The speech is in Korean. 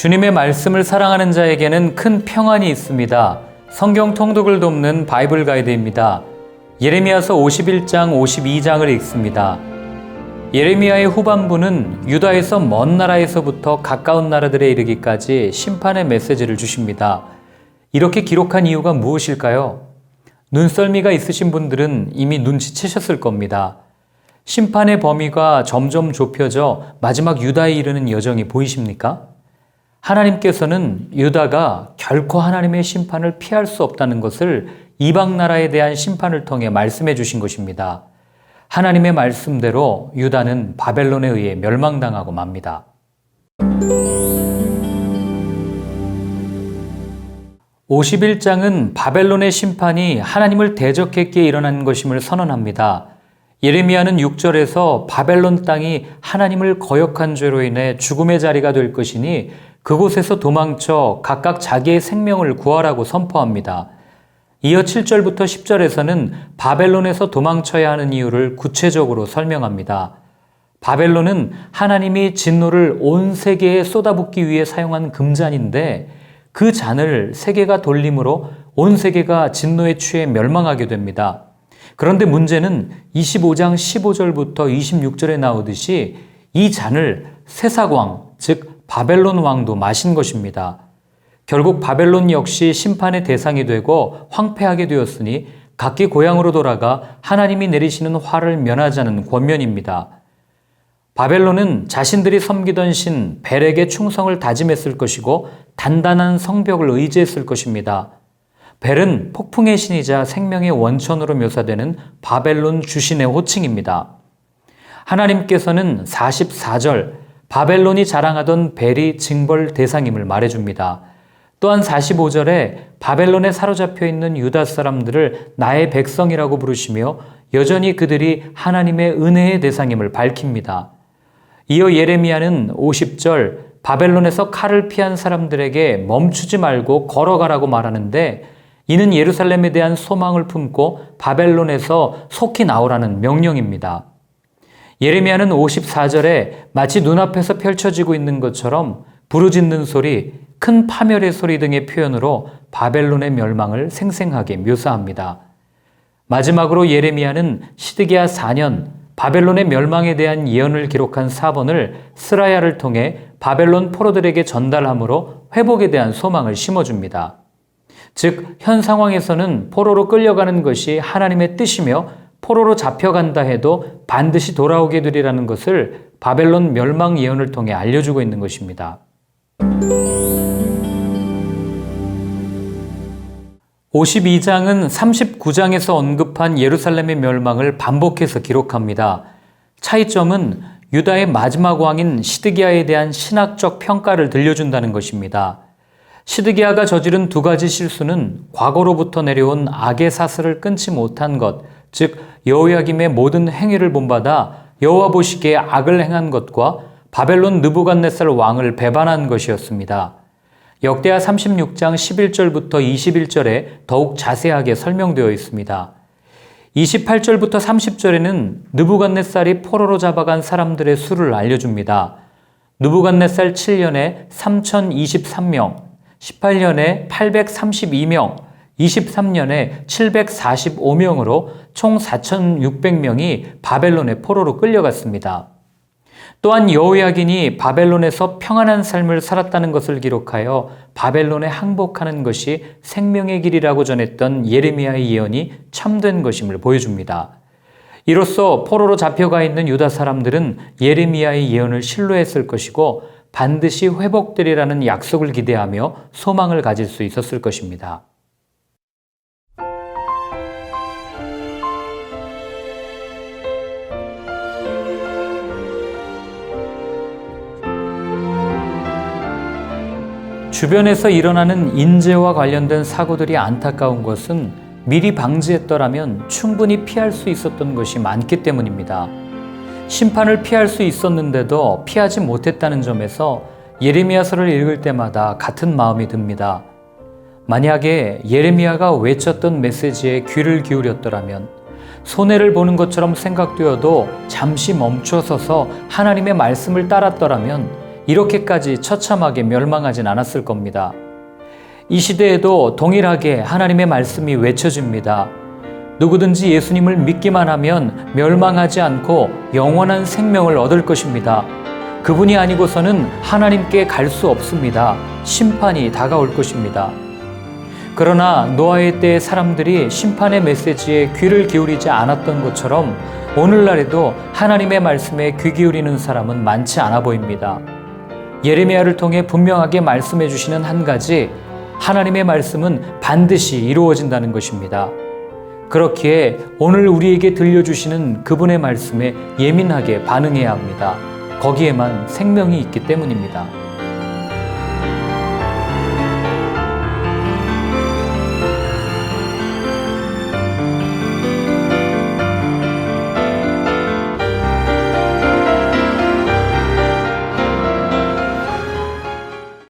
주님의 말씀을 사랑하는 자에게는 큰 평안이 있습니다. 성경 통독을 돕는 바이블 가이드입니다. 예레미야서 51장, 52장을 읽습니다. 예레미야의 후반부는 유다에서 먼 나라에서부터 가까운 나라들에 이르기까지 심판의 메시지를 주십니다. 이렇게 기록한 이유가 무엇일까요? 눈썰미가 있으신 분들은 이미 눈치채셨을 겁니다. 심판의 범위가 점점 좁혀져 마지막 유다에 이르는 여정이 보이십니까? 하나님께서는 유다가 결코 하나님의 심판을 피할 수 없다는 것을 이방 나라에 대한 심판을 통해 말씀해 주신 것입니다. 하나님의 말씀대로 유다는 바벨론에 의해 멸망당하고 맙니다. 51장은 바벨론의 심판이 하나님을 대적했기에 일어난 것임을 선언합니다. 예레미야는 6절에서 바벨론 땅이 하나님을 거역한 죄로 인해 죽음의 자리가 될 것이니 그곳에서 도망쳐 각각 자기의 생명을 구하라고 선포합니다. 이어 7절부터 10절에서는 바벨론에서 도망쳐야 하는 이유를 구체적으로 설명합니다. 바벨론은 하나님이 진노를 온 세계에 쏟아붓기 위해 사용한 금잔인데 그 잔을 세계가 돌림으로 온 세계가 진노에 취해 멸망하게 됩니다. 그런데 문제는 25장 15절부터 26절에 나오듯이 이 잔을 세사광, 즉 바벨론 왕도 마신 것입니다. 결국 바벨론 역시 심판의 대상이 되고 황폐하게 되었으니 각기 고향으로 돌아가 하나님이 내리시는 화를 면하자는 권면입니다. 바벨론은 자신들이 섬기던 신 벨에게 충성을 다짐했을 것이고 단단한 성벽을 의지했을 것입니다. 벨은 폭풍의 신이자 생명의 원천으로 묘사되는 바벨론 주신의 호칭입니다. 하나님께서는 44절 바벨론이 자랑하던 벨이 징벌 대상임을 말해줍니다. 또한 45절에 바벨론에 사로잡혀 있는 유다 사람들을 나의 백성이라고 부르시며 여전히 그들이 하나님의 은혜의 대상임을 밝힙니다. 이어 예레미야는 50절 바벨론에서 칼을 피한 사람들에게 멈추지 말고 걸어가라고 말하는데 이는 예루살렘에 대한 소망을 품고 바벨론에서 속히 나오라는 명령입니다. 예레미야는 54절에 마치 눈앞에서 펼쳐지고 있는 것처럼 부르짖는 소리, 큰 파멸의 소리 등의 표현으로 바벨론의 멸망을 생생하게 묘사합니다. 마지막으로 예레미야는 시드기야 4년 바벨론의 멸망에 대한 예언을 기록한 사본을 스라야를 통해 바벨론 포로들에게 전달함으로 회복에 대한 소망을 심어줍니다. 즉, 현 상황에서는 포로로 끌려가는 것이 하나님의 뜻이며 포로로 잡혀간다 해도 반드시 돌아오게 되리라는 것을 바벨론 멸망 예언을 통해 알려주고 있는 것입니다. 52장은 39장에서 언급한 예루살렘의 멸망을 반복해서 기록합니다. 차이점은 유다의 마지막 왕인 시드기야에 대한 신학적 평가를 들려준다는 것입니다. 시드기야가 저지른 두 가지 실수는 과거로부터 내려온 악의 사슬을 끊지 못한 것, 즉 여호야김의 모든 행위를 본받아 여호와 보시기에 악을 행한 것과 바벨론 느부갓네살 왕을 배반한 것이었습니다. 역대하 36장 11절부터 21절에 더욱 자세하게 설명되어 있습니다. 28절부터 30절에는 느부갓네살이 포로로 잡아간 사람들의 수를 알려줍니다. 느부갓네살 7년에 3023명, 18년에 832명, 23년에 745명으로 총 4600명이 바벨론의 포로로 끌려갔습니다. 또한 여호야긴이 바벨론에서 평안한 삶을 살았다는 것을 기록하여 바벨론에 항복하는 것이 생명의 길이라고 전했던 예레미야의 예언이 참된 것임을 보여줍니다. 이로써 포로로 잡혀가 있는 유다 사람들은 예레미야의 예언을 신뢰했을 것이고 반드시 회복되리라는 약속을 기대하며 소망을 가질 수 있었을 것입니다. 주변에서 일어나는 인재와 관련된 사고들이 안타까운 것은 미리 방지했더라면 충분히 피할 수 있었던 것이 많기 때문입니다. 심판을 피할 수 있었는데도 피하지 못했다는 점에서 예레미야서를 읽을 때마다 같은 마음이 듭니다. 만약에 예레미야가 외쳤던 메시지에 귀를 기울였더라면, 손해를 보는 것처럼 생각되어도 잠시 멈춰서서 하나님의 말씀을 따랐더라면 이렇게까지 처참하게 멸망하진 않았을 겁니다. 이 시대에도 동일하게 하나님의 말씀이 외쳐집니다. 누구든지 예수님을 믿기만 하면 멸망하지 않고 영원한 생명을 얻을 것입니다. 그분이 아니고서는 하나님께 갈 수 없습니다. 심판이 다가올 것입니다. 그러나 노아의 때 사람들이 심판의 메시지에 귀를 기울이지 않았던 것처럼 오늘날에도 하나님의 말씀에 귀 기울이는 사람은 많지 않아 보입니다. 예레미야를 통해 분명하게 말씀해 주시는 한 가지, 하나님의 말씀은 반드시 이루어진다는 것입니다. 그렇기에 오늘 우리에게 들려주시는 그분의 말씀에 예민하게 반응해야 합니다. 거기에만 생명이 있기 때문입니다.